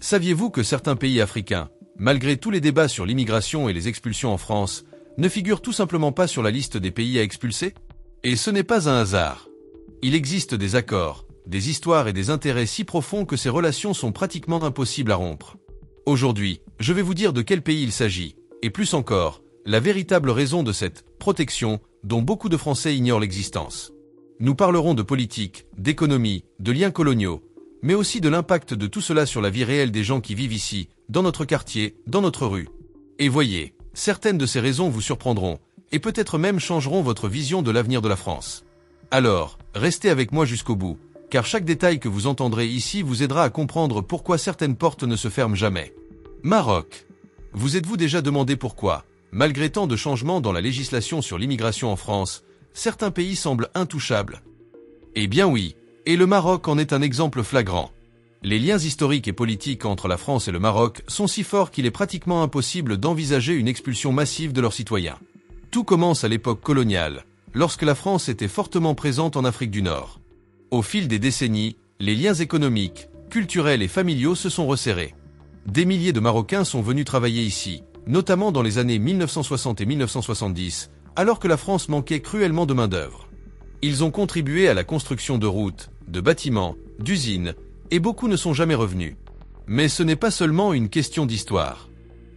Saviez-vous que certains pays africains, malgré tous les débats sur l'immigration et les expulsions en France, ne figurent tout simplement pas sur la liste des pays à expulser? Et ce n'est pas un hasard. Il existe des accords, des histoires et des intérêts si profonds que ces relations sont pratiquement impossibles à rompre. Aujourd'hui, je vais vous dire de quel pays il s'agit, et plus encore, la véritable raison de cette protection dont beaucoup de Français ignorent l'existence. Nous parlerons de politique, d'économie, de liens coloniaux, mais aussi de l'impact de tout cela sur la vie réelle des gens qui vivent ici, dans notre quartier, dans notre rue. Et voyez, certaines de ces raisons vous surprendront, et peut-être même changeront votre vision de l'avenir de la France. Alors, restez avec moi jusqu'au bout, car chaque détail que vous entendrez ici vous aidera à comprendre pourquoi certaines portes ne se ferment jamais. Maroc. Vous êtes-vous déjà demandé pourquoi, malgré tant de changements dans la législation sur l'immigration en France, certains pays semblent intouchables? Eh bien oui, et le Maroc en est un exemple flagrant. Les liens historiques et politiques entre la France et le Maroc sont si forts qu'il est pratiquement impossible d'envisager une expulsion massive de leurs citoyens. Tout commence à l'époque coloniale, lorsque la France était fortement présente en Afrique du Nord. Au fil des décennies, les liens économiques, culturels et familiaux se sont resserrés. Des milliers de Marocains sont venus travailler ici, notamment dans les années 1960 et 1970, alors que la France manquait cruellement de main-d'œuvre. Ils ont contribué à la construction de routes, de bâtiments, d'usines, et beaucoup ne sont jamais revenus. Mais ce n'est pas seulement une question d'histoire.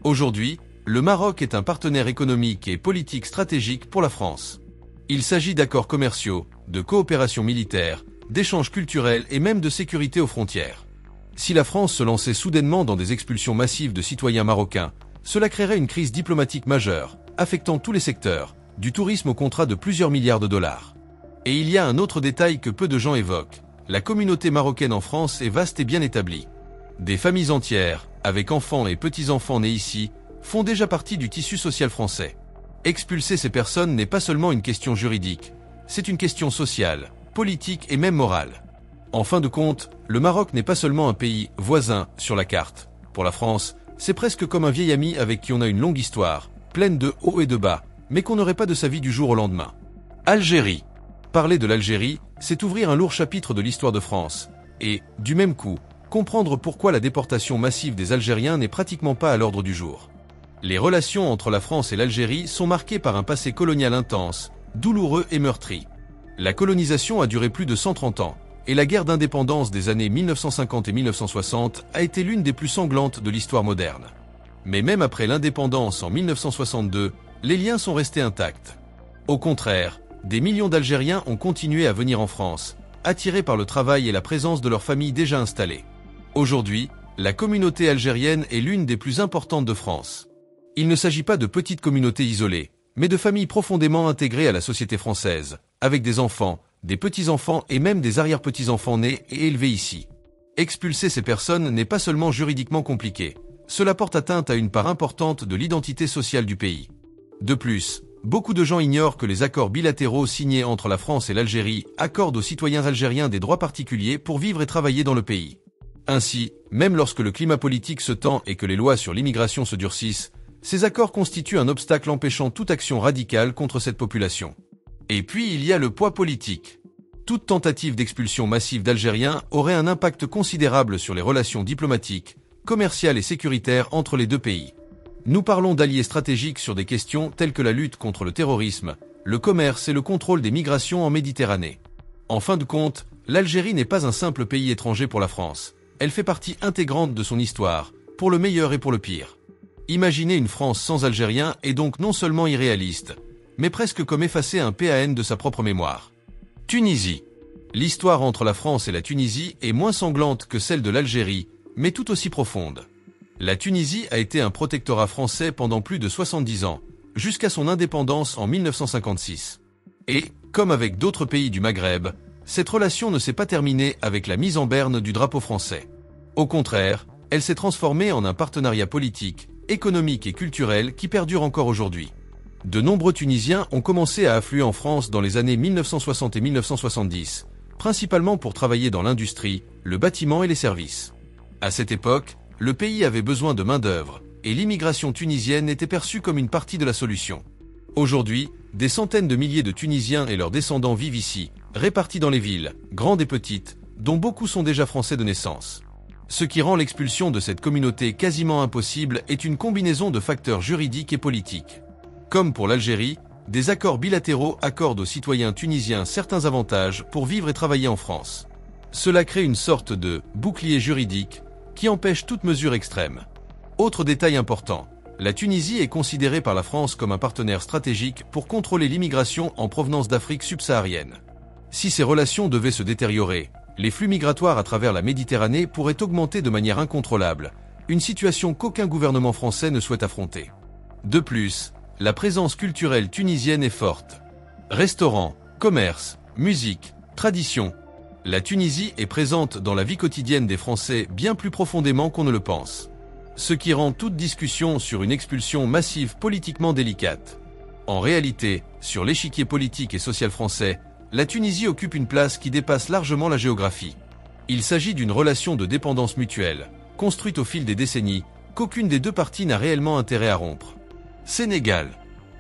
Aujourd'hui, le Maroc est un partenaire économique et politique stratégique pour la France. Il s'agit d'accords commerciaux, de coopération militaire, d'échanges culturels et même de sécurité aux frontières. Si la France se lançait soudainement dans des expulsions massives de citoyens marocains, cela créerait une crise diplomatique majeure, affectant tous les secteurs, du tourisme au contrat de plusieurs milliards de dollars. Et il y a un autre détail que peu de gens évoquent. La communauté marocaine en France est vaste et bien établie. Des familles entières, avec enfants et petits-enfants nés ici, font déjà partie du tissu social français. Expulser ces personnes n'est pas seulement une question juridique, c'est une question sociale, politique et même morale. En fin de compte, le Maroc n'est pas seulement un pays voisin sur la carte. Pour la France, c'est presque comme un vieil ami avec qui on a une longue histoire, pleine de hauts et de bas, mais qu'on n'aurait pas de sa vie du jour au lendemain. Algérie. Parler de l'Algérie, c'est ouvrir un lourd chapitre de l'histoire de France, et, du même coup, comprendre pourquoi la déportation massive des Algériens n'est pratiquement pas à l'ordre du jour. Les relations entre la France et l'Algérie sont marquées par un passé colonial intense, douloureux et meurtri. La colonisation a duré plus de 130 ans, et la guerre d'indépendance des années 1950 et 1960 a été l'une des plus sanglantes de l'histoire moderne. Mais même après l'indépendance en 1962, les liens sont restés intacts. Au contraire, des millions d'Algériens ont continué à venir en France, attirés par le travail et la présence de leurs familles déjà installées. Aujourd'hui, la communauté algérienne est l'une des plus importantes de France. Il ne s'agit pas de petites communautés isolées, mais de familles profondément intégrées à la société française, avec des enfants, des petits-enfants et même des arrière-petits-enfants nés et élevés ici. Expulser ces personnes n'est pas seulement juridiquement compliqué, cela porte atteinte à une part importante de l'identité sociale du pays. De plus, beaucoup de gens ignorent que les accords bilatéraux signés entre la France et l'Algérie accordent aux citoyens algériens des droits particuliers pour vivre et travailler dans le pays. Ainsi, même lorsque le climat politique se tend et que les lois sur l'immigration se durcissent, ces accords constituent un obstacle empêchant toute action radicale contre cette population. Et puis il y a le poids politique. Toute tentative d'expulsion massive d'Algériens aurait un impact considérable sur les relations diplomatiques, commerciales et sécuritaires entre les deux pays. Nous parlons d'alliés stratégiques sur des questions telles que la lutte contre le terrorisme, le commerce et le contrôle des migrations en Méditerranée. En fin de compte, l'Algérie n'est pas un simple pays étranger pour la France. Elle fait partie intégrante de son histoire, pour le meilleur et pour le pire. Imaginer une France sans Algériens est donc non seulement irréaliste, mais presque comme effacer un PAN de sa propre mémoire. Tunisie. L'histoire entre la France et la Tunisie est moins sanglante que celle de l'Algérie, mais tout aussi profonde. La Tunisie a été un protectorat français pendant plus de 70 ans, jusqu'à son indépendance en 1956. Et, comme avec d'autres pays du Maghreb, cette relation ne s'est pas terminée avec la mise en berne du drapeau français. Au contraire, elle s'est transformée en un partenariat politique, économique et culturel qui perdure encore aujourd'hui. De nombreux Tunisiens ont commencé à affluer en France dans les années 1960 et 1970, principalement pour travailler dans l'industrie, le bâtiment et les services. À cette époque, le pays avait besoin de main-d'œuvre, et l'immigration tunisienne était perçue comme une partie de la solution. Aujourd'hui, des centaines de milliers de Tunisiens et leurs descendants vivent ici, répartis dans les villes, grandes et petites, dont beaucoup sont déjà français de naissance. Ce qui rend l'expulsion de cette communauté quasiment impossible est une combinaison de facteurs juridiques et politiques. Comme pour l'Algérie, des accords bilatéraux accordent aux citoyens tunisiens certains avantages pour vivre et travailler en France. Cela crée une sorte de bouclier juridique qui empêche toute mesure extrême. Autre détail important, la Tunisie est considérée par la France comme un partenaire stratégique pour contrôler l'immigration en provenance d'Afrique subsaharienne. Si ces relations devaient se détériorer, les flux migratoires à travers la Méditerranée pourraient augmenter de manière incontrôlable, une situation qu'aucun gouvernement français ne souhaite affronter. De plus, la présence culturelle tunisienne est forte. Restaurants, commerce, musique, tradition. La Tunisie est présente dans la vie quotidienne des Français bien plus profondément qu'on ne le pense. Ce qui rend toute discussion sur une expulsion massive politiquement délicate. En réalité, sur l'échiquier politique et social français, la Tunisie occupe une place qui dépasse largement la géographie. Il s'agit d'une relation de dépendance mutuelle, construite au fil des décennies, qu'aucune des deux parties n'a réellement intérêt à rompre. Sénégal.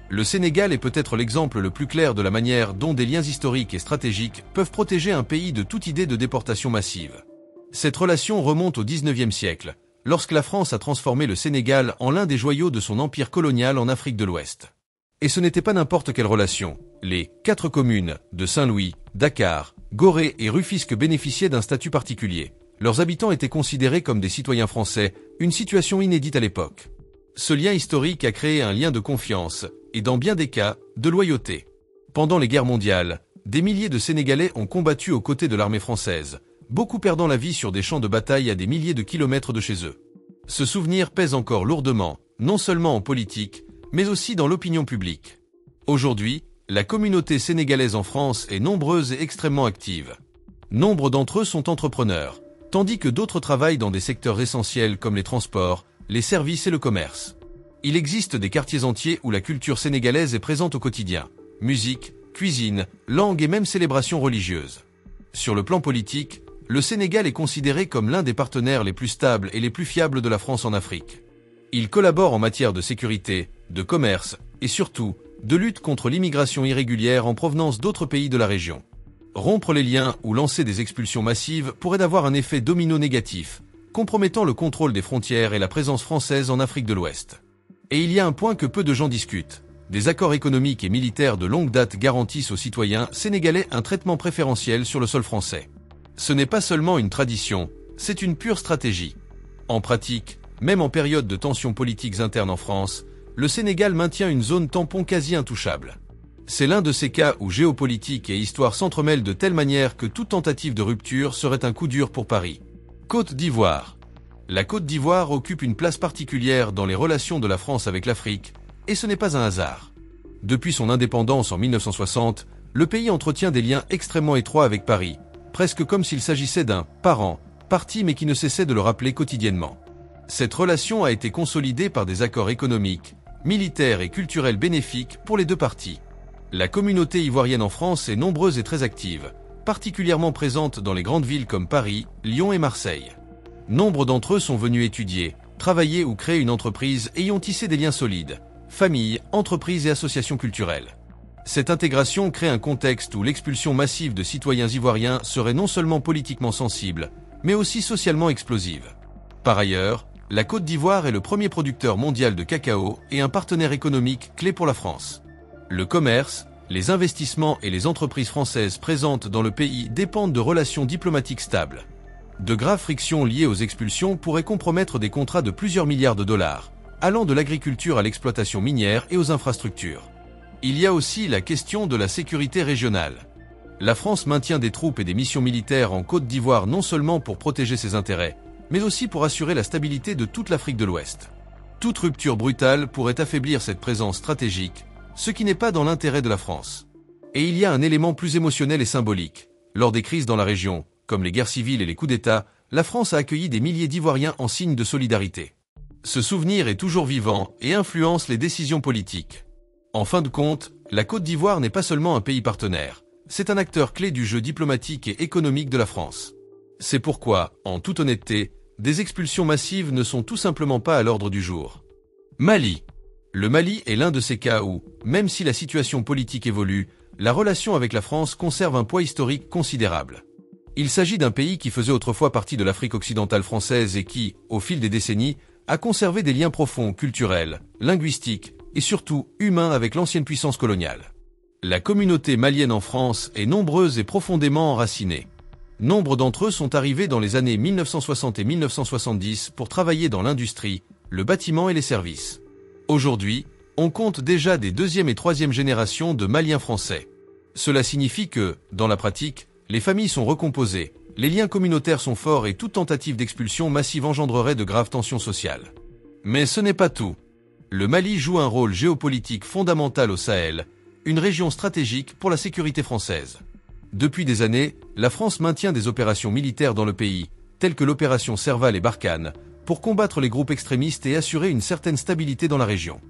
Le Sénégal est peut-être l'exemple le plus clair de la manière dont des liens historiques et stratégiques peuvent protéger un pays de toute idée de déportation massive. Cette relation remonte au XIXe siècle, lorsque la France a transformé le Sénégal en l'un des joyaux de son empire colonial en Afrique de l'Ouest. Et ce n'était pas n'importe quelle relation. Les 4 communes de Saint-Louis, Dakar, Gorée et Rufisque bénéficiaient d'un statut particulier. Leurs habitants étaient considérés comme des citoyens français, une situation inédite à l'époque. Ce lien historique a créé un lien de confiance, et dans bien des cas, de loyauté. Pendant les guerres mondiales, des milliers de Sénégalais ont combattu aux côtés de l'armée française, beaucoup perdant la vie sur des champs de bataille à des milliers de kilomètres de chez eux. Ce souvenir pèse encore lourdement, non seulement en politique, mais aussi dans l'opinion publique. Aujourd'hui, la communauté sénégalaise en France est nombreuse et extrêmement active. Nombre d'entre eux sont entrepreneurs, tandis que d'autres travaillent dans des secteurs essentiels comme les transports, les services et le commerce. Il existe des quartiers entiers où la culture sénégalaise est présente au quotidien. Musique, cuisine, langue et même célébrations religieuses. Sur le plan politique, le Sénégal est considéré comme l'un des partenaires les plus stables et les plus fiables de la France en Afrique. Il collabore en matière de sécurité, de commerce et surtout de lutte contre l'immigration irrégulière en provenance d'autres pays de la région. Rompre les liens ou lancer des expulsions massives pourrait avoir un effet domino négatif, compromettant le contrôle des frontières et la présence française en Afrique de l'Ouest. Et il y a un point que peu de gens discutent. Des accords économiques et militaires de longue date garantissent aux citoyens sénégalais un traitement préférentiel sur le sol français. Ce n'est pas seulement une tradition, c'est une pure stratégie. En pratique, même en période de tensions politiques internes en France, le Sénégal maintient une zone tampon quasi intouchable. C'est l'un de ces cas où géopolitique et histoire s'entremêlent de telle manière que toute tentative de rupture serait un coup dur pour Paris. Côte d'Ivoire. La Côte d'Ivoire occupe une place particulière dans les relations de la France avec l'Afrique, et ce n'est pas un hasard. Depuis son indépendance en 1960, le pays entretient des liens extrêmement étroits avec Paris, presque comme s'il s'agissait d'un parent, parti mais qui ne cessait de le rappeler quotidiennement. Cette relation a été consolidée par des accords économiques, militaires et culturels bénéfiques pour les deux parties. La communauté ivoirienne en France est nombreuse et très active, particulièrement présente dans les grandes villes comme Paris, Lyon et Marseille. Nombre d'entre eux sont venus étudier, travailler ou créer une entreprise et y ont tissé des liens solides, familles, entreprises et associations culturelles. Cette intégration crée un contexte où l'expulsion massive de citoyens ivoiriens serait non seulement politiquement sensible, mais aussi socialement explosive. Par ailleurs, la Côte d'Ivoire est le premier producteur mondial de cacao et un partenaire économique clé pour la France. Le commerce, les investissements et les entreprises françaises présentes dans le pays dépendent de relations diplomatiques stables. De graves frictions liées aux expulsions pourraient compromettre des contrats de plusieurs milliards de dollars, allant de l'agriculture à l'exploitation minière et aux infrastructures. Il y a aussi la question de la sécurité régionale. La France maintient des troupes et des missions militaires en Côte d'Ivoire non seulement pour protéger ses intérêts, mais aussi pour assurer la stabilité de toute l'Afrique de l'Ouest. Toute rupture brutale pourrait affaiblir cette présence stratégique, ce qui n'est pas dans l'intérêt de la France. Et il y a un élément plus émotionnel et symbolique. Lors des crises dans la région, comme les guerres civiles et les coups d'État, la France a accueilli des milliers d'Ivoiriens en signe de solidarité. Ce souvenir est toujours vivant et influence les décisions politiques. En fin de compte, la Côte d'Ivoire n'est pas seulement un pays partenaire, c'est un acteur clé du jeu diplomatique et économique de la France. C'est pourquoi, en toute honnêteté, des expulsions massives ne sont tout simplement pas à l'ordre du jour. Mali. Le Mali est l'un de ces cas où, même si la situation politique évolue, la relation avec la France conserve un poids historique considérable. Il s'agit d'un pays qui faisait autrefois partie de l'Afrique occidentale française et qui, au fil des décennies, a conservé des liens profonds culturels, linguistiques et surtout humains avec l'ancienne puissance coloniale. La communauté malienne en France est nombreuse et profondément enracinée. Nombre d'entre eux sont arrivés dans les années 1960 et 1970 pour travailler dans l'industrie, le bâtiment et les services. Aujourd'hui, on compte déjà des deuxième et troisième générations de Maliens français. Cela signifie que, dans la pratique, les familles sont recomposées, les liens communautaires sont forts et toute tentative d'expulsion massive engendrerait de graves tensions sociales. Mais ce n'est pas tout. Le Mali joue un rôle géopolitique fondamental au Sahel, une région stratégique pour la sécurité française. Depuis des années, la France maintient des opérations militaires dans le pays, telles que l'opération Serval et Barkhane, pour combattre les groupes extrémistes et assurer une certaine stabilité dans la région.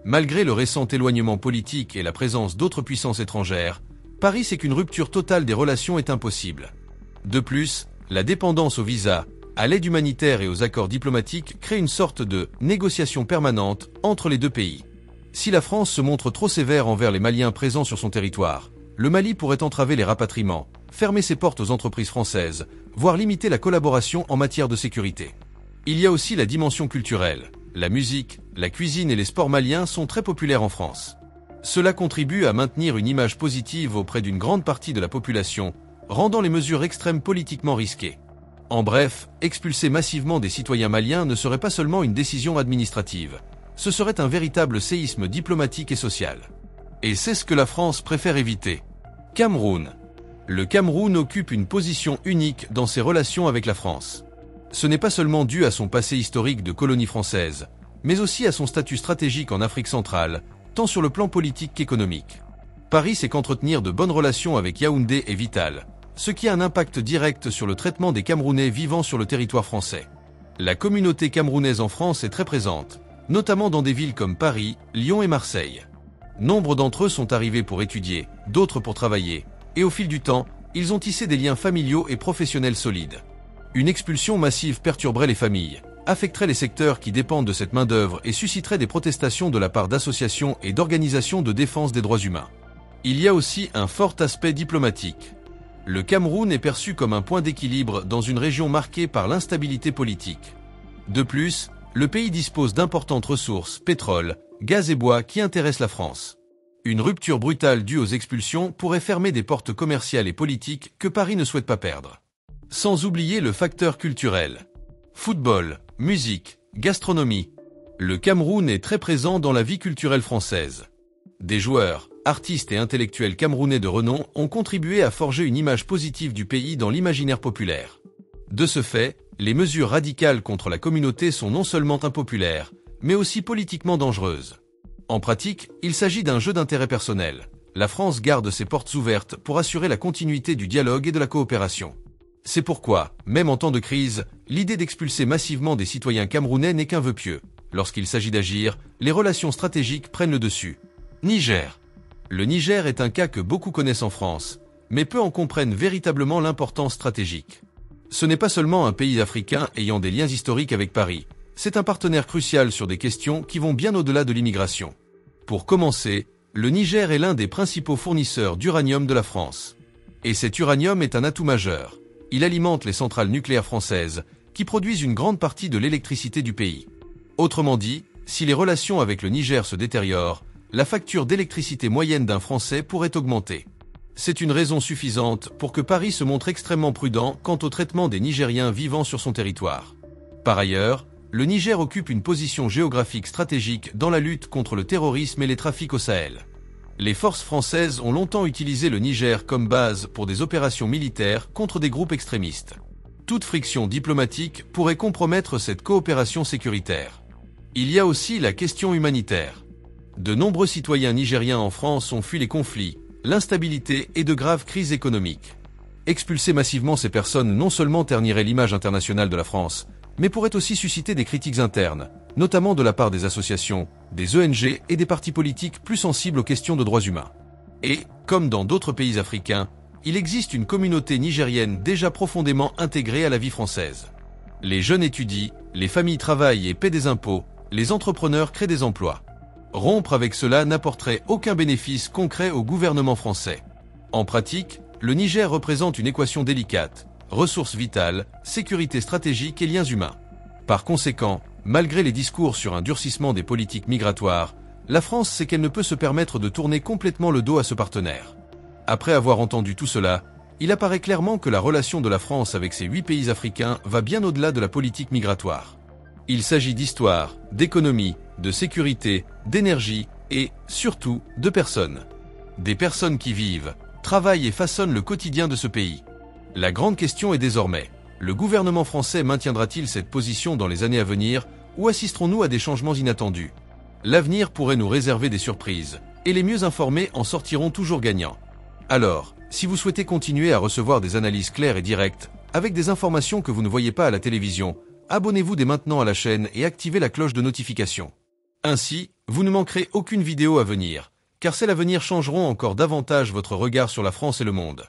Malgré le récent éloignement politique et la présence d'autres puissances étrangères, Paris sait qu'une rupture totale des relations est impossible. De plus, la dépendance aux visas, à l'aide humanitaire et aux accords diplomatiques crée une sorte de négociation permanente entre les deux pays. Si la France se montre trop sévère envers les Maliens présents sur son territoire, le Mali pourrait entraver les rapatriements, fermer ses portes aux entreprises françaises, voire limiter la collaboration en matière de sécurité. Il y a aussi la dimension culturelle. La musique, la cuisine et les sports maliens sont très populaires en France. Cela contribue à maintenir une image positive auprès d'une grande partie de la population, rendant les mesures extrêmes politiquement risquées. En bref, expulser massivement des citoyens maliens ne serait pas seulement une décision administrative. Ce serait un véritable séisme diplomatique et social. Et c'est ce que la France préfère éviter. Cameroun. Le Cameroun occupe une position unique dans ses relations avec la France. Ce n'est pas seulement dû à son passé historique de colonie française, mais aussi à son statut stratégique en Afrique centrale, tant sur le plan politique qu'économique. Paris sait qu'entretenir de bonnes relations avec Yaoundé est vital, ce qui a un impact direct sur le traitement des Camerounais vivant sur le territoire français. La communauté camerounaise en France est très présente, notamment dans des villes comme Paris, Lyon et Marseille. Nombre d'entre eux sont arrivés pour étudier, d'autres pour travailler, et au fil du temps, ils ont tissé des liens familiaux et professionnels solides. Une expulsion massive perturberait les familles, affecterait les secteurs qui dépendent de cette main-d'œuvre et susciterait des protestations de la part d'associations et d'organisations de défense des droits humains. Il y a aussi un fort aspect diplomatique. Le Cameroun est perçu comme un point d'équilibre dans une région marquée par l'instabilité politique. De plus, le pays dispose d'importantes ressources, pétrole, gaz et bois qui intéressent la France. Une rupture brutale due aux expulsions pourrait fermer des portes commerciales et politiques que Paris ne souhaite pas perdre. Sans oublier le facteur culturel. Football, musique, gastronomie. Le Cameroun est très présent dans la vie culturelle française. Des joueurs, artistes et intellectuels camerounais de renom ont contribué à forger une image positive du pays dans l'imaginaire populaire. De ce fait, les mesures radicales contre la communauté sont non seulement impopulaires, mais aussi politiquement dangereuses. En pratique, il s'agit d'un jeu d'intérêt personnel. La France garde ses portes ouvertes pour assurer la continuité du dialogue et de la coopération. C'est pourquoi, même en temps de crise, l'idée d'expulser massivement des citoyens camerounais n'est qu'un vœu pieux. Lorsqu'il s'agit d'agir, les relations stratégiques prennent le dessus. Niger. Le Niger est un cas que beaucoup connaissent en France, mais peu en comprennent véritablement l'importance stratégique. Ce n'est pas seulement un pays africain ayant des liens historiques avec Paris, c'est un partenaire crucial sur des questions qui vont bien au-delà de l'immigration. Pour commencer, le Niger est l'un des principaux fournisseurs d'uranium de la France. Et cet uranium est un atout majeur. Il alimente les centrales nucléaires françaises, qui produisent une grande partie de l'électricité du pays. Autrement dit, si les relations avec le Niger se détériorent, la facture d'électricité moyenne d'un Français pourrait augmenter. C'est une raison suffisante pour que Paris se montre extrêmement prudent quant au traitement des Nigériens vivant sur son territoire. Par ailleurs, le Niger occupe une position géographique stratégique dans la lutte contre le terrorisme et les trafics au Sahel. Les forces françaises ont longtemps utilisé le Niger comme base pour des opérations militaires contre des groupes extrémistes. Toute friction diplomatique pourrait compromettre cette coopération sécuritaire. Il y a aussi la question humanitaire. De nombreux citoyens nigériens en France ont fui les conflits, l'instabilité et de graves crises économiques. Expulser massivement ces personnes non seulement ternirait l'image internationale de la France, mais pourrait aussi susciter des critiques internes, notamment de la part des associations, des ONG et des partis politiques plus sensibles aux questions de droits humains. Et, comme dans d'autres pays africains, il existe une communauté nigérienne déjà profondément intégrée à la vie française. Les jeunes étudient, les familles travaillent et paient des impôts, les entrepreneurs créent des emplois. Rompre avec cela n'apporterait aucun bénéfice concret au gouvernement français. En pratique, le Niger représente une équation délicate. ressources vitales, sécurité stratégique et liens humains. Par conséquent, malgré les discours sur un durcissement des politiques migratoires, la France sait qu'elle ne peut se permettre de tourner complètement le dos à ce partenaire. Après avoir entendu tout cela, il apparaît clairement que la relation de la France avec ces 8 pays africains va bien au-delà de la politique migratoire. Il s'agit d'histoire, d'économie, de sécurité, d'énergie et, surtout, de personnes. Des personnes qui vivent, travaillent et façonnent le quotidien de ce pays. La grande question est désormais, le gouvernement français maintiendra-t-il cette position dans les années à venir ou assisterons-nous à des changements inattendus? L'avenir pourrait nous réserver des surprises, et les mieux informés en sortiront toujours gagnants. Alors, si vous souhaitez continuer à recevoir des analyses claires et directes, avec des informations que vous ne voyez pas à la télévision, abonnez-vous dès maintenant à la chaîne et activez la cloche de notification. Ainsi, vous ne manquerez aucune vidéo à venir, car celles à venir changeront encore davantage votre regard sur la France et le monde.